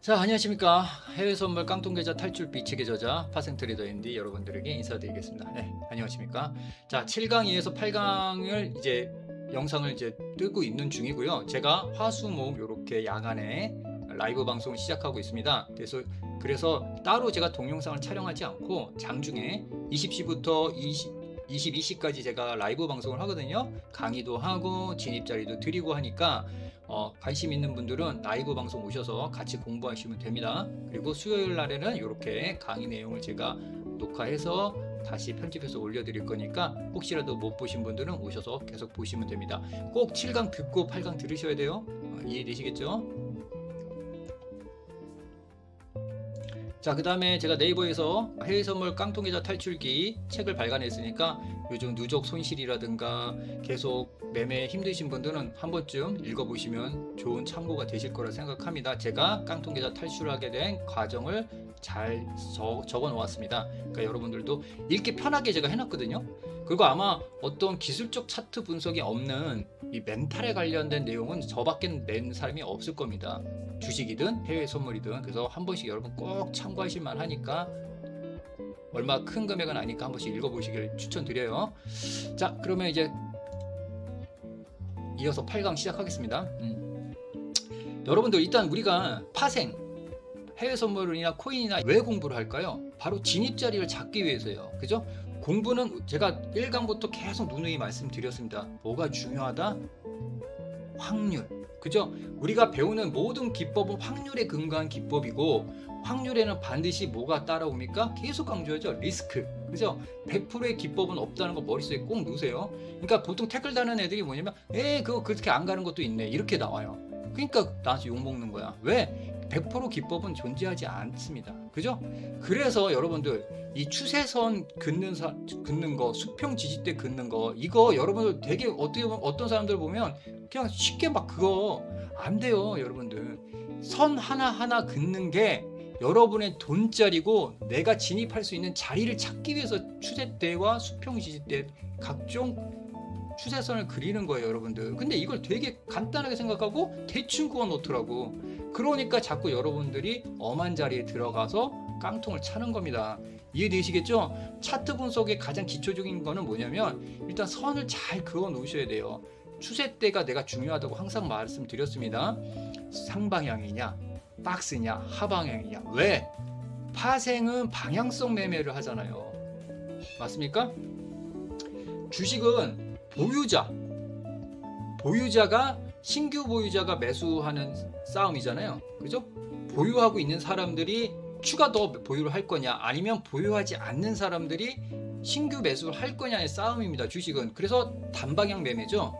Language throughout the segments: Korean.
자, 안녕하십니까. 해외 선물 깡통계좌 탈출 비치기 저자 파생트레이더 MD 여러분들에게 인사드리겠습니다. 네, 안녕하십니까. 자, 7강 이에서 8강을 이제 영상을 이제 뜨고 있는 중이고요. 제가 화수목 이렇게 야간에 라이브 방송을 시작하고 있습니다. 그래서 따로 제가 동영상을 촬영하지 않고 장중에 20시부터 22시까지 제가 라이브 방송을 하거든요. 강의도 하고 진입 자리도 드리고 하니까 관심 있는 분들은 라이브 방송 오셔서 같이 공부하시면 됩니다. 그리고 수요일 날에는 이렇게 강의 내용을 제가 녹화해서 다시 편집해서 올려드릴 거니까 혹시라도 못 보신 분들은 오셔서 계속 보시면 됩니다. 꼭 7강 듣고 8강 들으셔야 돼요. 이해되시겠죠? 자, 그 다음에 제가 네이버에서 해외선물 깡통계좌 탈출기 책을 발간했으니까 요즘 누적 손실이라든가 계속 매매 힘드신 분들은 한 번쯤 읽어보시면 좋은 참고가 되실 거라 생각합니다. 제가 깡통계좌 탈출하게 된 과정을 잘 적어 놓았습니다. 그러니까 여러분들도 읽기 편하게 제가 해놨거든요. 그리고 아마 어떤 기술적 차트 분석이 없는 이 멘탈에 관련된 내용은 저밖에 낸 사람이 없을 겁니다. 주식이든 해외 선물이든. 그래서 한 번씩 여러분 꼭 참고하실 만하니까, 얼마 큰 금액은 아니까 한 번씩 읽어보시길 추천드려요. 자, 그러면 이제 이어서 8강 시작하겠습니다. 여러분들, 일단 우리가 파생, 해외 선물이나 코인이나 왜 공부를 할까요? 바로 진입 자리를 잡기 위해서예요. 그죠? 공부는 제가 1강부터 계속 누누이 말씀드렸습니다. 뭐가 중요하다? 확률. 그죠? 우리가 배우는 모든 기법은 확률에 근거한 기법이고, 확률에는 반드시 뭐가 따라옵니까? 계속 강조하죠. 리스크. 그죠? 100%의 기법은 없다는 거 머릿속에 꼭 넣으세요. 그러니까 보통 태클 다는 애들이 뭐냐면, 그거 그렇게 안 가는 것도 있네, 이렇게 나와요. 그러니까 나한테 욕먹는 거야. 왜? 100% 기법은 존재하지 않습니다. 그죠? 그래서 여러분들, 이 추세선 긋는 거, 수평 지지대 긋는 거, 이거 여러분들 되게 어떻게 보면 어떤 사람들 보면 그냥 쉽게 막 그거 안 돼요. 여러분들, 선 하나하나 긋는 게 여러분의 돈자리고, 내가 진입할 수 있는 자리를 찾기 위해서 추세대와 수평 지지대 각종 추세선을 그리는 거예요, 여러분들. 근데 이걸 되게 간단하게 생각하고 대충 그어 놓더라고. 그러니까 자꾸 여러분들이 엄한 자리에 들어가서 깡통을 차는 겁니다. 이해되시겠죠? 차트 분석의 가장 기초적인 거는 뭐냐면, 일단 선을 잘 그어 놓으셔야 돼요. 추세대가 내가 중요하다고 항상 말씀드렸습니다. 상방향이냐, 박스냐, 하방향이냐. 왜? 파생은 방향성 매매를 하잖아요. 맞습니까? 주식은 보유자가 신규 보유자가 매수하는 싸움이잖아요. 그죠? 보유하고 있는 사람들이 추가 더 보유를 할 거냐, 아니면 보유하지 않는 사람들이 신규 매수를 할 거냐의 싸움입니다. 주식은. 그래서 단방향 매매죠.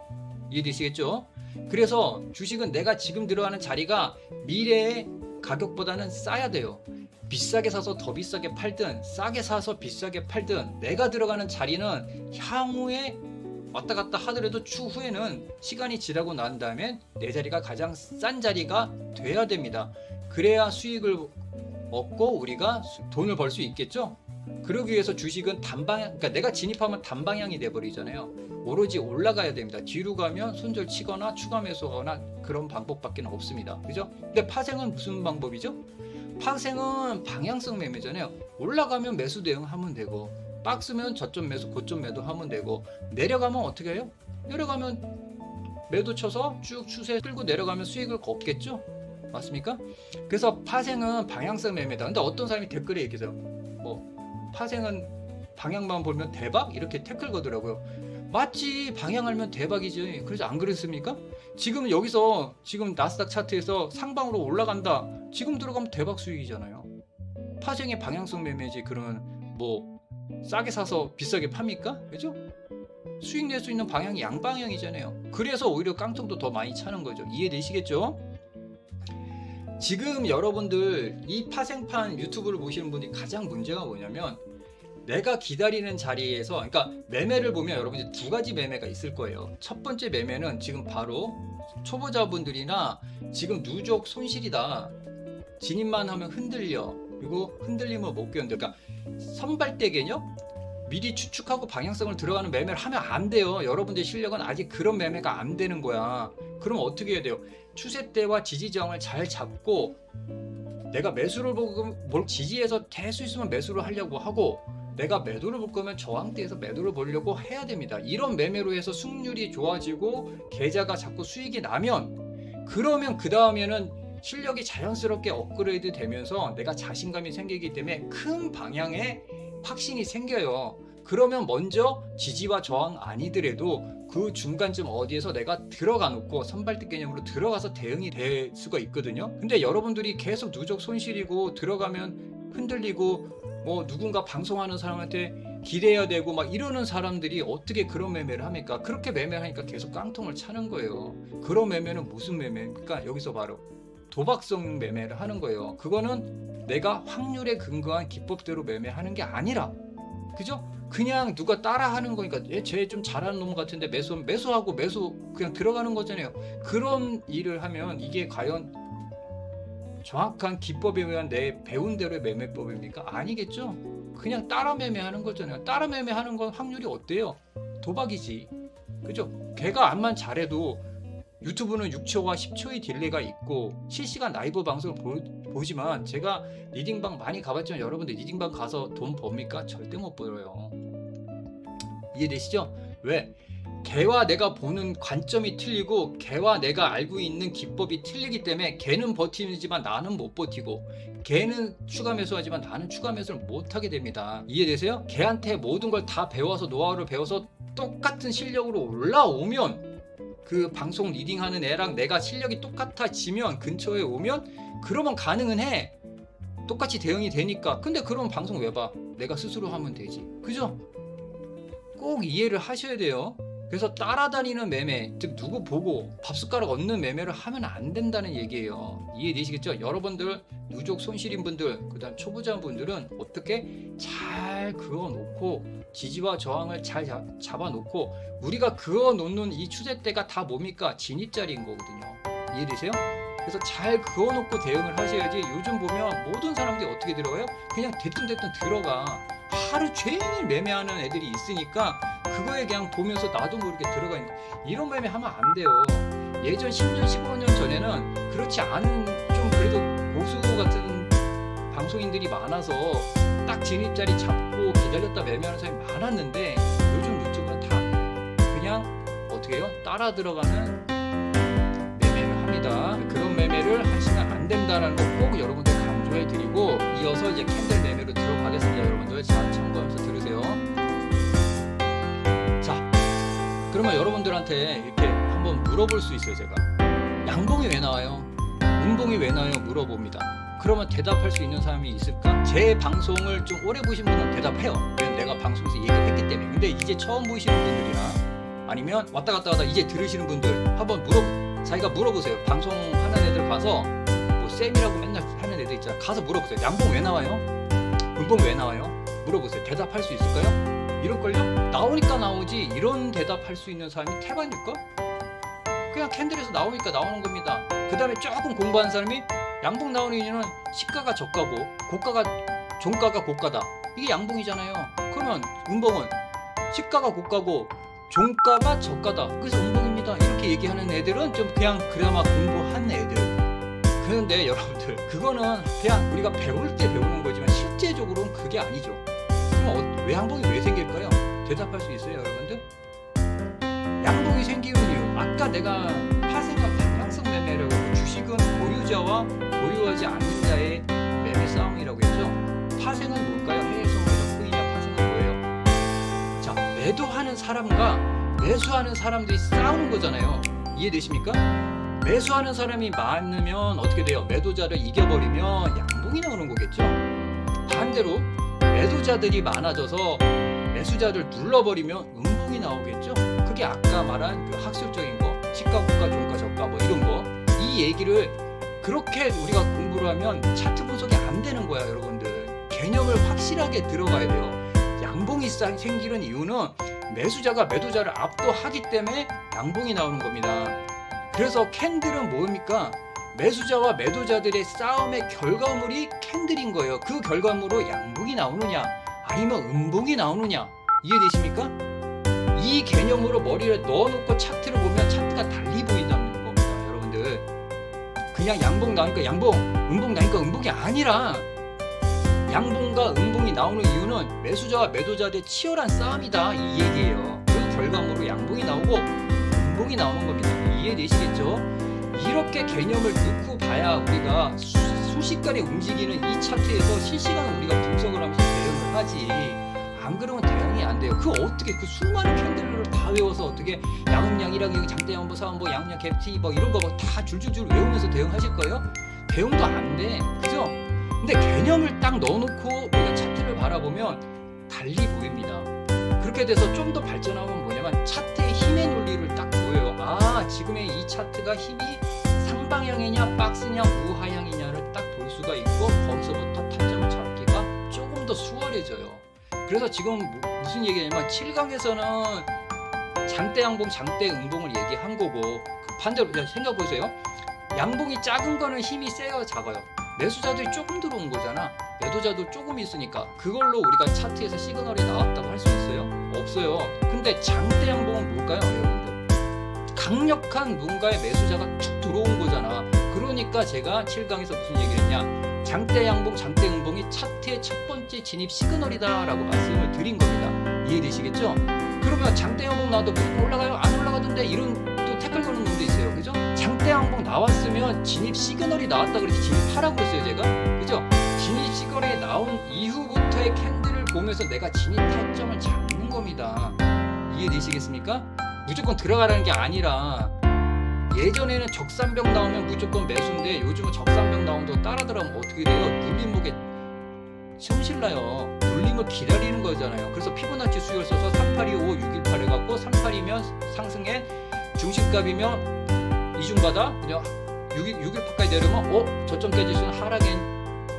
이해되시겠죠? 그래서 주식은 내가 지금 들어가는 자리가 미래의 가격보다는 싸야 돼요. 비싸게 사서 더 비싸게 팔든, 싸게 사서 비싸게 팔든, 내가 들어가는 자리는 향후에 왔다 갔다 하더라도 추후에는 시간이 지나고 난 다음에 내 자리가 가장 싼 자리가 돼야 됩니다. 그래야 수익을 얻고 우리가 돈을 벌 수 있겠죠? 그러기 위해서 주식은 단방향, 그러니까 내가 진입하면 단방향이 돼버리잖아요. 오로지 올라가야 됩니다. 뒤로 가면 손절 치거나 추가 매수하거나 그런 방법밖에 없습니다. 그죠? 근데 파생은 무슨 방법이죠? 파생은 방향성 매매잖아요. 올라가면 매수 대응하면 되고, 박스면 저점 매수, 고점 매도 하면 되고, 내려가면 어떻게 해요? 내려가면 매도 쳐서 쭉 추세 끌고 내려가면 수익을 얻겠죠? 맞습니까? 그래서 파생은 방향성 매매다. 근데 어떤 사람이 댓글에 얘기해요. 파생은 방향만 보면 대박? 이렇게 태클 거더라고요. 맞지, 방향 알면 대박이지. 그래서 안 그랬습니까? 지금 여기서, 지금 나스닥 차트에서 상방으로 올라간다, 지금 들어가면 대박 수익이잖아요. 파생의 방향성 매매지. 그러면 싸게 사서 비싸게 팝니까? 그죠? 수익 낼 수 있는 방향이 양방향이잖아요. 그래서 오히려 깡통도 더 많이 차는 거죠. 이해되시겠죠? 지금 여러분들 이 파생판 유튜브를 보시는 분이 가장 문제가 뭐냐면, 내가 기다리는 자리에서, 그러니까 매매를 보면 여러분이 두 가지 매매가 있을 거예요. 첫 번째 매매는 지금 바로 초보자분들이나 지금 누적 손실이다, 진입만 하면 흔들려, 그리고 흔들림을 못 견뎌, 그러니까 선발대 개념, 미리 추측하고 방향성을 들어가는 매매를 하면 안 돼요. 여러분들 실력은 아직 그런 매매가 안 되는 거야. 그럼 어떻게 해야 돼요? 추세대와 지지저항을 잘 잡고 내가 매수를 보고 뭘 지지해서 될 수 있으면 매수를 하려고 하고, 내가 매도를 볼 거면 저항대에서 매도를 보려고 해야 됩니다. 이런 매매로 해서 승률이 좋아지고 계좌가 자꾸 수익이 나면, 그러면 그 다음에는 실력이 자연스럽게 업그레이드 되면서 내가 자신감이 생기기 때문에 큰 방향에 확신이 생겨요. 그러면 먼저 지지와 저항 아니더라도 그 중간쯤 어디에서 내가 들어가 놓고 선발대 개념으로 들어가서 대응이 될 수가 있거든요. 근데 여러분들이 계속 누적 손실이고 들어가면 흔들리고 뭐 누군가 방송하는 사람한테 기대해야 되고 막 이러는 사람들이 어떻게 그런 매매를 합니까? 그렇게 매매하니까 계속 깡통을 차는 거예요. 그런 매매는 무슨 매매입니까? 여기서 바로 도박성 매매를 하는 거예요. 그거는 내가 확률에 근거한 기법대로 매매하는 게 아니라, 그죠? 그냥 누가 따라하는 거니까 쟤 좀 잘하는 놈 같은데 매수하고 매수 그냥 들어가는 거잖아요. 그런 일을 하면 이게 과연 정확한 기법에 의한 내 배운 대로의 매매법입니까? 아니겠죠? 그냥 따라 매매하는 거잖아요. 따라 매매하는 건 확률이 어때요? 도박이지. 그죠? 걔가 암만 잘해도 유튜브는 6초와 10초의 딜레이가 있고 실시간 라이브 방송을 보지만, 제가 리딩방 많이 가봤지만 여러분들 리딩방 가서 돈 법니까? 절대 못 벌어요. 이해되시죠? 왜? 걔와 내가 보는 관점이 틀리고 걔와 내가 알고 있는 기법이 틀리기 때문에 걔는 버티지만 나는 못 버티고, 걔는 추가 매수하지만 나는 추가 매수를 못하게 됩니다. 이해되세요? 걔한테 모든 걸 다 배워서 노하우를 배워서 똑같은 실력으로 올라오면, 그 방송 리딩하는 애랑 내가 실력이 똑같아지면 근처에 오면 그러면 가능은 해. 똑같이 대응이 되니까. 근데 그러면 방송 왜 봐? 내가 스스로 하면 되지. 그죠? 꼭 이해를 하셔야 돼요. 그래서 따라다니는 매매, 즉 누구 보고 밥숟가락 얻는 매매를 하면 안 된다는 얘기예요. 이해되시겠죠? 여러분들 누적 손실인 분들, 그 다음 초보자분들은 어떻게 잘 그어놓고 지지와 저항을 잘 잡아놓고, 우리가 그어놓는 이 추세대가 다 뭡니까? 진입자리인 거거든요. 이해되세요? 그래서 잘 그어놓고 대응을 하셔야지. 요즘 보면 모든 사람들이 어떻게 들어가요? 그냥 대뜸 들어가. 하루 종일 매매하는 애들이 있으니까 그거에 그냥 보면서 나도 모르게 들어가 있는, 이런 매매 하면 안 돼요. 예전 10년 15년 전에는 그렇지 않은 좀 그래도 고수 같은 방송인들이 많아서 딱 진입자리 잡고 기다렸다 매매하는 사람이 많았는데, 요즘 유튜브는 다 그냥 어떻게 해요? 따라 들어가는 매매를 합니다. 그런 매매를 하시면 안 된다는 거 꼭 여러분들 강조해 드리고, 이어서 이제 캔들 매매로 들어가겠습니다. 여러분들 잘 참고하면서 들으세요. 자, 그러면 여러분들한테 이렇게 한번 물어볼 수 있어요. 제가 양봉이 왜 나와요? 음봉이 왜 나와요? 물어봅니다. 그러면 대답할 수 있는 사람이 있을까? 제 방송을 좀 오래 보신 분은 대답해요. 왜냐면 내가 방송에서 얘기를 했기 때문에. 근데 이제 처음 보시는 분들이나 아니면 왔다 갔다 하다 이제 들으시는 분들 한번 자기가 물어보세요. 방송하는 애들 가서 뭐 쌤이라고 맨날 하는 애들 있잖아. 가서 물어보세요. 양봉 왜 나와요? 음봉 왜 나와요? 물어보세요. 대답할 수 있을까요? 이럴걸요? 나오니까 나오지, 이런 대답할 수 있는 사람이 태반일까? 그냥 캔들에서 나오니까 나오는 겁니다. 그 다음에 조금 공부한 사람이 양봉 나오는 이유는 시가가 저가고 종가가 고가다. 이게 양봉이잖아요. 그러면 음봉은 시가가 고가고 종가가 저가다. 그래서 음봉입니다. 이렇게 얘기하는 애들은 좀 그냥 그나마 공부한 애들. 그런데 여러분들, 그거는 그냥 우리가 배울 때 배우는 거지만 실제적으로는 그게 아니죠. 그럼 왜 양봉이 왜 생길까요? 대답할 수 있어요, 여러분들? 양봉이 생기는 이유, 아까 내가 파생한 방향성 매매라고 했고, 주식은 보유자와 보유하지 않는 자의 매매 싸움이라고 했죠. 파생은 뭘까요? 해외성에서 코인이나 파생은 뭐예요? 자, 매도하는 사람과 매수하는 사람들이 싸우는 거잖아요. 이해되십니까? 매수하는 사람이 많으면 어떻게 돼요? 매도자를 이겨버리면 양봉이 나오는 거겠죠. 반대로 매도자들이 많아져서 매수자를 눌러버리면 음봉이 나오겠죠. 그게 아까 말한 그 학술적인 거, 시가, 고가, 종가, 저가 뭐 이런 거, 이 얘기를 그렇게 우리가 공부를 하면 차트 분석이 안 되는 거야. 여러분들 개념을 확실하게 들어가야 돼요. 양봉이 생기는 이유는 매수자가 매도자를 압도하기 때문에 양봉이 나오는 겁니다. 그래서 캔들은 뭡니까? 매수자와 매도자들의 싸움의 결과물이 캔들인 거예요. 그 결과물로 양봉이 나오느냐 아니면 음봉이 나오느냐, 이해되십니까? 이 개념으로 머리를 넣어놓고 차트를 보면 차트가 달리 보인다는 겁니다, 여러분들. 그냥 양봉 나니까 양봉, 음봉 나니까 음봉이 아니라 양봉과 음봉이 나오는 이유는 매수자와 매도자의 치열한 싸움이다 이 얘기예요. 그 결과물로 양봉이 나오고 음봉이 나오는 겁니다. 이해되시겠죠? 이렇게 개념을 넣고 봐야 우리가 순식간에 움직이는 이 차트에서 실시간으로 우리가 분석을 하면서 대응을 하지. 안 그러면 대응이 안 돼요. 그 어떻게 그 수많은 캔들을 다 외워서 어떻게 양음양이랑 여기 장대양보 사음보 양양 갭티 뭐 이런 거 다 줄줄줄 외우면서 대응하실 거예요? 대응도 안 돼. 그죠? 근데 개념을 딱 넣어놓고 우리가 차트를 바라보면 달리 보입니다. 그렇게 돼서 좀 더 발전하면 뭐냐면 차트의 힘의 논리를 딱 보여요. 아, 지금의 이 차트가 힘이 상방향이냐 박스냐 우하향이냐를 딱 볼 수가 있고 거기서부터 타점을 잡기가 조금 더 수월해져요. 그래서 지금 무슨 얘기냐면 7강에서는 장대 양봉 장대 음봉을 얘기한 거고 그 반대로 생각 보세요. 양봉이 작은 거는 힘이 세요 작아요? 매수자들이 조금 들어온 거잖아. 매도자도 조금 있으니까 그걸로 우리가 차트에서 시그널이 나왔다고 할 수 있어요? 없어요. 근데 장대 양봉은 뭘까요 여러분들? 강력한 뭔가의 매수자가 툭 들어온 거잖아. 그러니까 제가 7강에서 무슨 얘기를 했냐, 장대 양봉 장대 음봉이 차트의 첫 번째 진입 시그널이다 라고 말씀을 드린 겁니다. 이해되시겠죠? 그러면 장대 양봉 나와도 무조건 올라가요? 안 올라가던데 이런 또 태클 거는 놈도 있어요. 그죠? 장대 양봉 나왔으면 진입 시그널이 나왔다 그래서 진입하라고 그랬어요 제가. 그죠? 진입 시그널이 나온 이후부터의 캔들을 보면서 내가 진입 타점을 잡는 겁니다. 이해되시겠습니까? 무조건 들어가라는 게 아니라 예전에는 적산병 나오면 무조건 매수인데 요즘은 적산병 나온다고 따라 들어가면 어떻게 돼요? 눌림목에 손실나요. 눌림을 기다리는 거잖아요. 그래서 피보나치 수열 써서 3825, 618 해갖고 38이면 상승해, 중심값이면 이중바다, 그냥 618까지 내려면 저점 깨지시는 하락엔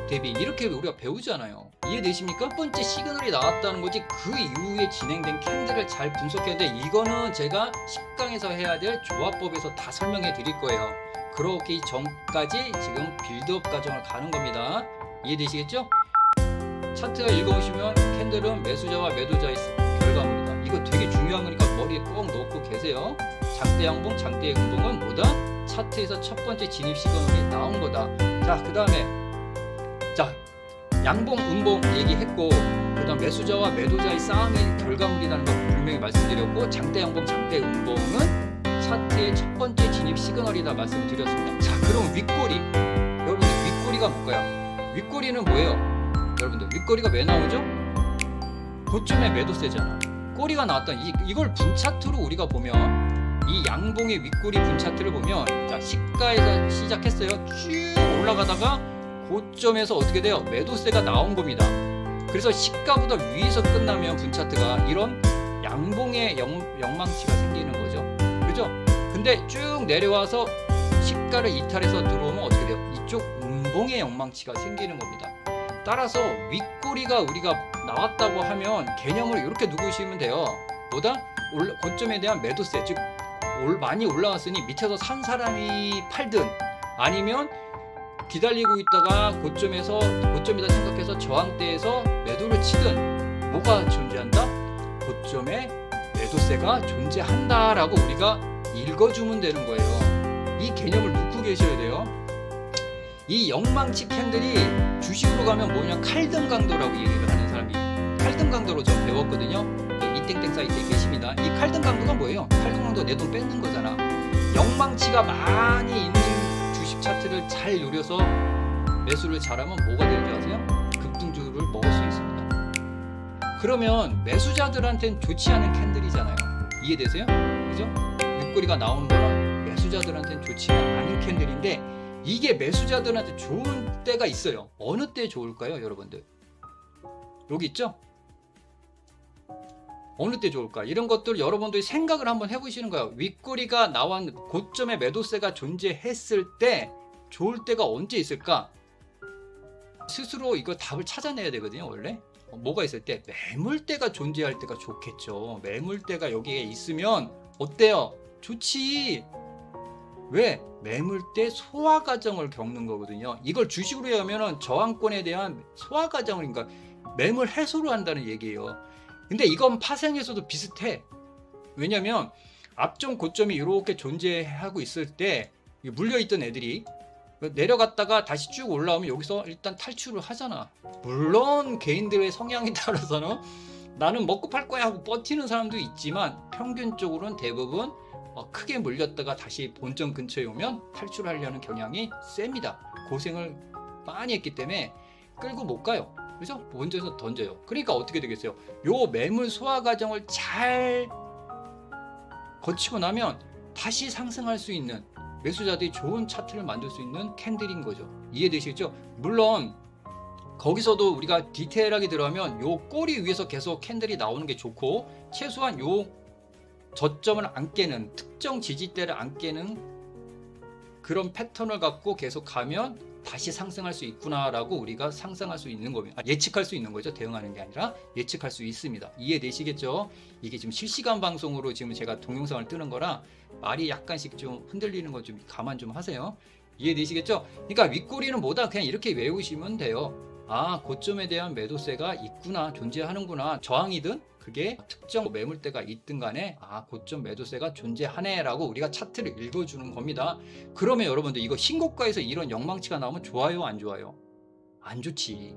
대비 이렇게 우리가 배우잖아요. 이해되십니까? 첫 번째 시그널이 나왔다는 거지 그 이후에 진행된 캔들을 잘 분석해야 돼. 이거는 제가 10강에서 해야 될 조합법에서 다 설명해 드릴 거예요. 그렇기 전까지 지금 빌드업 과정을 가는 겁니다. 이해되시겠죠? 차트가 읽어오시면 캔들은 매수자와 매도자의 결과물이다. 이거 되게 중요한 거니까 머리에 꼭 넣고 계세요. 장대 양봉 장대 음봉은 뭐다? 차트에서 첫 번째 진입 시그널이 나온 거다. 자, 그 다음에 양봉 음봉 얘기했고, 그 다음 매수자와 매도자의 싸움의 결과물이라는 거 분명히 말씀드렸고, 장대 양봉 장대 음봉은 차트의 첫 번째 진입 시그널이다 말씀을 드렸습니다. 자, 그럼 윗꼬리, 여러분들 윗꼬리가 뭘까요? 윗꼬리는 뭐예요? 여러분들 윗꼬리가 왜 나오죠? 고점에 매도세잖아. 꼬리가 나왔던 이걸 분차트로 우리가 보면, 이 양봉의 윗꼬리 분차트를 보면, 자, 시가에서 시작했어요. 쭉 올라가다가 고점에서 어떻게 돼요? 매도세가 나온 겁니다. 그래서 시가보다 위에서 끝나면 분차트가 이런 양봉의 영망치가 생기는 거죠. 그죠? 근데 쭉 내려와서 시가를 이탈해서 들어오면 어떻게 돼요? 이쪽 음봉의 영망치가 생기는 겁니다. 따라서 윗꼬리가 우리가 나왔다고 하면 개념을 이렇게 누구시면 돼요. 뭐다? 고점에 대한 매도세, 즉 많이 올라왔으니 밑에서 산 사람이 팔든 아니면 기다리고 있다가 고점이다 생각해서 저항대에서 매도를 치든 뭐가 존재한다? 고점에 매도세가 존재한다라고 우리가 읽어주면 되는 거예요. 이 개념을 넣고 계셔야 돼요. 이 영망치 캔들이 주식으로 가면 뭐냐, 칼등 강도라고 얘기를 하는 사람이, 칼등 강도로 저 배웠거든요. 이땡땡 사이트에 계십니다. 이 칼등 강도가 뭐예요? 칼등 강도 내 돈 뺏는 거잖아. 영망치가 많이 있는 주식 차트를 잘 노려서 매수를 잘하면 뭐가 되는지 아세요? 급등주를 먹을 수 있습니다. 그러면 매수자들한테는 좋지 않은 캔들이잖아요. 이해되세요? 그죠? 윗꼬리가 나오는 거는 매수자들한테는 좋지 않은 캔들인데, 이게 매수자들한테 좋은 때가 있어요. 어느 때 좋을까요, 여러분들? 여기 있죠? 어느 때 좋을까? 이런 것들 여러분들이 생각을 한번 해보시는 거예요. 윗꼬리가 나온 고점에 매도세가 존재했을 때 좋을 때가 언제 있을까? 스스로 이거 답을 찾아내야 되거든요. 원래 뭐가 있을 때? 매물대가 존재할 때가 좋겠죠. 매물대가 여기에 있으면 어때요? 좋지. 왜? 매물대 소화 과정을 겪는 거거든요. 이걸 주식으로 하면은 저항권에 대한 소화 과정을, 그러니까 매물 해소를 한다는 얘기예요. 근데 이건 파생에서도 비슷해. 왜냐면 앞점 고점이 이렇게 존재하고 있을 때 물려있던 애들이 내려갔다가 다시 쭉 올라오면 여기서 일단 탈출을 하잖아. 물론 개인들의 성향에 따라서는 나는 먹고 팔 거야 하고 버티는 사람도 있지만 평균적으로는 대부분 크게 물렸다가 다시 본점 근처에 오면 탈출하려는 경향이 셉니다. 고생을 많이 했기 때문에 끌고 못 가요. 그죠? 본점에서 던져요. 그러니까 어떻게 되겠어요? 요 매물 소화 과정을 잘 거치고 나면 다시 상승할 수 있는, 매수자들이 좋은 차트를 만들 수 있는 캔들인 거죠. 이해되시겠죠? 물론 거기서도 우리가 디테일하게 들어가면 요 꼬리 위에서 계속 캔들이 나오는 게 좋고, 최소한 요 저점을 안 깨는, 특정 지지대를 안 깨는 그런 패턴을 갖고 계속 가면 다시 상승할 수 있구나라고 우리가 상상할 수 있는 겁니다. 예측할 수 있는 거죠. 대응하는 게 아니라 예측할 수 있습니다. 이해되시겠죠? 이게 지금 실시간 방송으로 지금 제가 동영상을 뜨는 거라 말이 약간씩 좀 흔들리는 거 좀 감안 좀 하세요. 이해되시겠죠? 그러니까 윗꼬리는 뭐다, 그냥 이렇게 외우시면 돼요. 아, 고점에 대한 매도세가 있구나, 존재하는구나. 저항이든 그게 특정 매물대가 있든 간에 아, 고점 매도세가 존재하네 라고 우리가 차트를 읽어주는 겁니다. 그러면 여러분들 이거 신고가에서 이런 영망치가 나오면 좋아요, 안 좋아요? 안 좋지.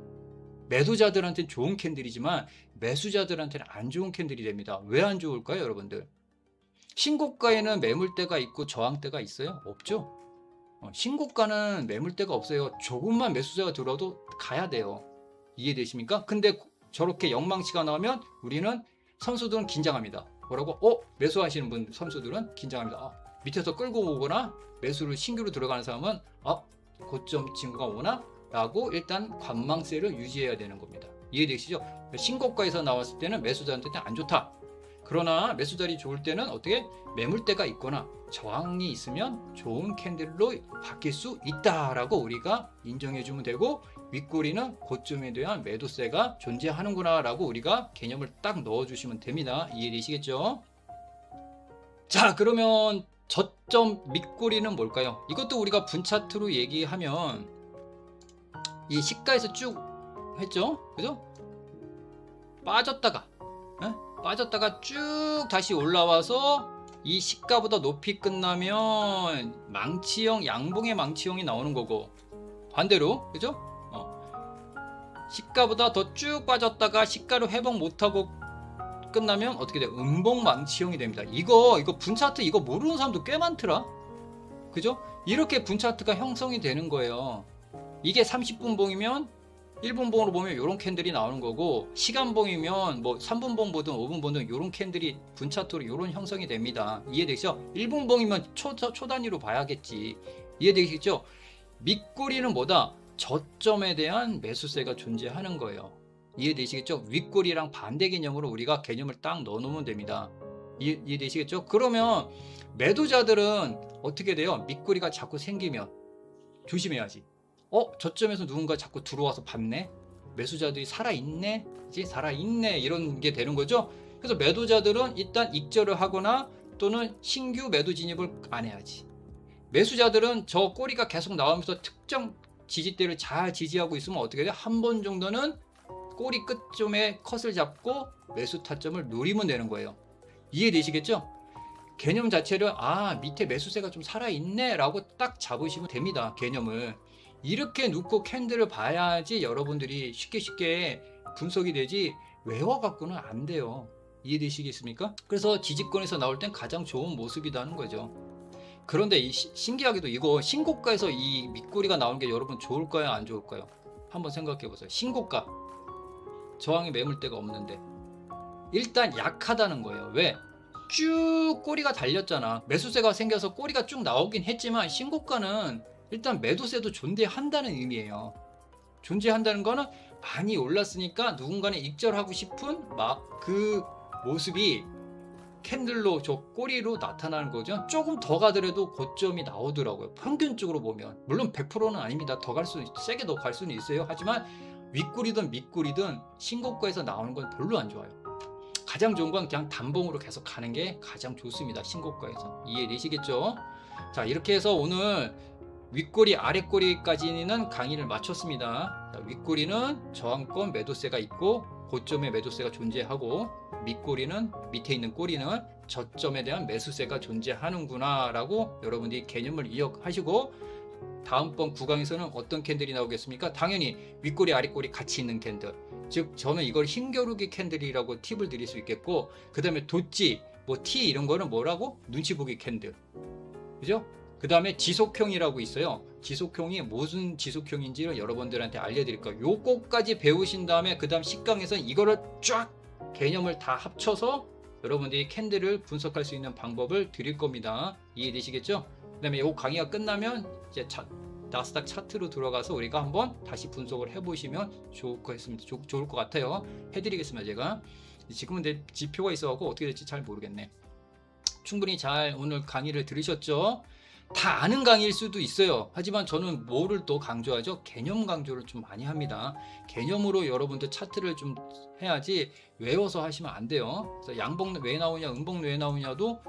매도자들한테는 좋은 캔들이지만 매수자들한테는 안 좋은 캔들이 됩니다. 왜 안 좋을까요, 여러분들? 신고가에는 매물대가 있고 저항대가 있어요? 없죠? 신고가는 매물대가 없어요. 조금만 매수자가 들어도 가야 돼요. 이해되십니까? 근데 저렇게 영망치가 나오면 우리는, 선수들은 긴장합니다. 뭐라고? 매수하시는 분, 선수들은 긴장합니다. 밑에서 끌고 오거나 매수를 신규로 들어가는 사람은 고점 친구가 오나? 라고 일단 관망세를 유지해야 되는 겁니다. 이해되시죠? 신고가에서 나왔을 때는 매수자한테는 안 좋다. 그러나 매수자리 좋을 때는 어떻게? 매물대가 있거나 저항이 있으면 좋은 캔들로 바뀔 수 있다라고 우리가 인정해주면 되고, 윗꼬리는 고점에 대한 매도세가 존재하는구나 라고 우리가 개념을 딱 넣어주시면 됩니다. 이해되시겠죠? 자, 그러면 저점 밑꼬리는 뭘까요? 이것도 우리가 분차트로 얘기하면 이 시가에서 쭉 했죠? 그죠? 빠졌다가 쭉 다시 올라와서 이 시가보다 높이 끝나면 망치형, 양봉의 망치형이 나오는 거고, 반대로 그죠? 시가보다 더 쭉 빠졌다가 시가로 회복 못하고 끝나면 어떻게 돼요? 음봉 망치형이 됩니다. 이거 분차트 이거 모르는 사람도 꽤 많더라. 그죠? 이렇게 분차트가 형성이 되는 거예요. 이게 30분 봉이면 1분 봉으로 보면 이런 캔들이 나오는 거고, 시간봉이면 뭐 3분 봉 보든 5분 보든 이런 캔들이 분차트로 이런 형성이 됩니다. 이해되시죠? 1분 봉이면 초 단위로 봐야겠지. 이해되시죠? 밑꼬리는 뭐다? 저점에 대한 매수세가 존재하는 거예요. 이해되시겠죠? 윗꼬리랑 반대 개념으로 우리가 개념을 딱 넣어놓으면 됩니다. 이해되시겠죠? 그러면 매도자들은 어떻게 돼요? 밑꼬리가 자꾸 생기면 조심해야지. 저점에서 누군가 자꾸 들어와서 봤네? 매수자들이 살아있네? 살아있네? 이런 게 되는 거죠? 그래서 매도자들은 일단 익절을 하거나 또는 신규 매도 진입을 안 해야지. 매수자들은 저 꼬리가 계속 나오면서 특정 지지대를 잘 지지하고 있으면 어떻게 돼? 한 번 정도는 꼬리 끝점에 컷을 잡고 매수 타점을 노리면 되는 거예요. 이해되시겠죠? 개념 자체를 밑에 매수세가 좀 살아있네 라고 딱 잡으시면 됩니다. 개념을 이렇게 놓고 캔들을 봐야지 여러분들이 쉽게 분석이 되지, 외워갖고는 안 돼요. 이해되시겠습니까? 그래서 지지권에서 나올 땐 가장 좋은 모습이라는 거죠. 그런데 신기하게도 이거 신고가에서 이 밑꼬리가 나오는 게 여러분 좋을까요, 안 좋을까요? 한번 생각해 보세요. 신고가 저항의 매물대가 없는데 일단 약하다는 거예요. 왜? 쭉 꼬리가 달렸잖아. 매수세가 생겨서 꼬리가 쭉 나오긴 했지만 신고가는 일단 매도세도 존재한다는 의미예요. 존재한다는 거는 많이 올랐으니까 누군가는 익절하고 싶은 그 모습이 캔들로 저 꼬리로 나타나는 거죠. 조금 더 가더라도 고점이 나오더라고요. 평균적으로 보면. 물론 100%는 아닙니다. 세게 더 갈 수는 있어요. 하지만 윗꼬리든 밑꼬리든 신고가에서 나오는 건 별로 안 좋아요. 가장 좋은 건 그냥 단봉으로 계속 가는 게 가장 좋습니다. 신고가에서. 이해되시겠죠? 자, 이렇게 해서 오늘 윗꼬리 아랫꼬리까지는 강의를 마쳤습니다. 자, 윗꼬리는 저항권 매도세가 있고 고점에 매도세가 존재하고, 밑꼬리는 밑에 있는 꼬리는 저점에 대한 매수세가 존재하는구나 라고 여러분들이 개념을 이해하시고, 다음번 9강에서는 어떤 캔들이 나오겠습니까? 당연히 윗꼬리 아랫꼬리 같이 있는 캔들, 즉 저는 이걸 흰겨루기 캔들이라고 팁을 드릴 수 있겠고, 그 다음에 도찌, 뭐 티 이런 거는 뭐라고? 눈치 보기 캔들, 그죠? 그 다음에 지속형이라고 있어요. 지속형이 무슨 지속형인지를 여러분들한테 알려드릴 거예요. 요거까지 배우신 다음에 그 다음 10강에서 이거를 쫙 개념을 다 합쳐서 여러분들이 캔들을 분석할 수 있는 방법을 드릴 겁니다. 이해되시겠죠? 그 다음에 요 강의가 끝나면 이제 나스닥 차트로 들어가서 우리가 한번 다시 분석을 해보시면 좋을 것 같아요. 해드리겠습니다. 제가 지금은 내 지표가 있어갖고 어떻게 될지 잘 모르겠네. 충분히 잘 오늘 강의를 들으셨죠? 다 아는 강의일 수도 있어요. 하지만 저는 뭐를 또 강조하죠? 개념 강조를 좀 많이 합니다. 개념으로 여러분들 차트를 좀 해야지 외워서 하시면 안 돼요. 그래서 양봉 왜 나오냐, 음봉 왜 나오냐도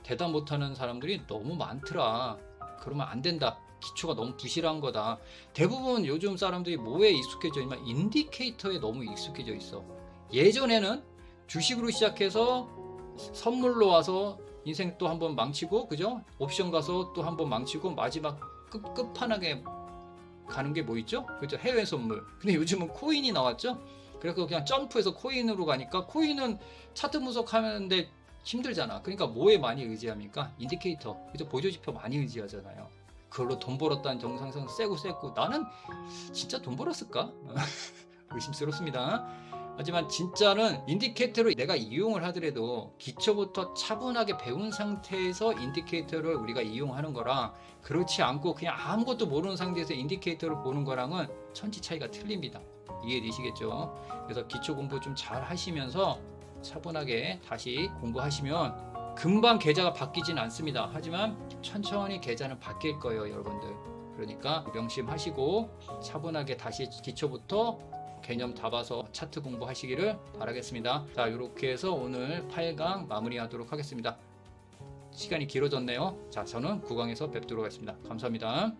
대답 못하는 사람들이 너무 많더라. 그러면 안 된다. 기초가 너무 부실한 거다. 대부분 요즘 사람들이 뭐에 익숙해져 있냐면 인디케이터에 너무 익숙해져 있어. 예전에는 주식으로 시작해서 선물로 와서 인생 또 한번 망치고, 그죠? 옵션 가서 또 한번 망치고, 마지막 끝판왕에 가는 게 뭐 있죠? 그죠? 해외 선물. 근데 요즘은 코인이 나왔죠? 그래서 그냥 점프해서 코인으로 가니까, 코인은 차트 분석하는데 힘들잖아. 그러니까 뭐에 많이 의지합니까? 인디케이터. 그죠? 보조지표 많이 의지하잖아요. 그걸로 돈 벌었다는 정상선 세고 나는 진짜 돈 벌었을까? 의심스럽습니다. 하지만 진짜는 인디케이터를 내가 이용을 하더라도 기초부터 차분하게 배운 상태에서 인디케이터를 우리가 이용하는 거랑, 그렇지 않고 그냥 아무것도 모르는 상태에서 인디케이터를 보는 거랑은 천지 차이가 틀립니다. 이해되시겠죠? 그래서 기초 공부 좀 잘 하시면서 차분하게 다시 공부하시면 금방 계좌가 바뀌진 않습니다. 하지만 천천히 계좌는 바뀔 거예요, 여러분들. 그러니까 명심하시고 차분하게 다시 기초부터 개념 다 봐서 차트 공부하시기를 바라겠습니다. 자, 이렇게 해서 오늘 8강 마무리하도록 하겠습니다. 시간이 길어졌네요. 자, 저는 9강에서 뵙도록 하겠습니다. 감사합니다.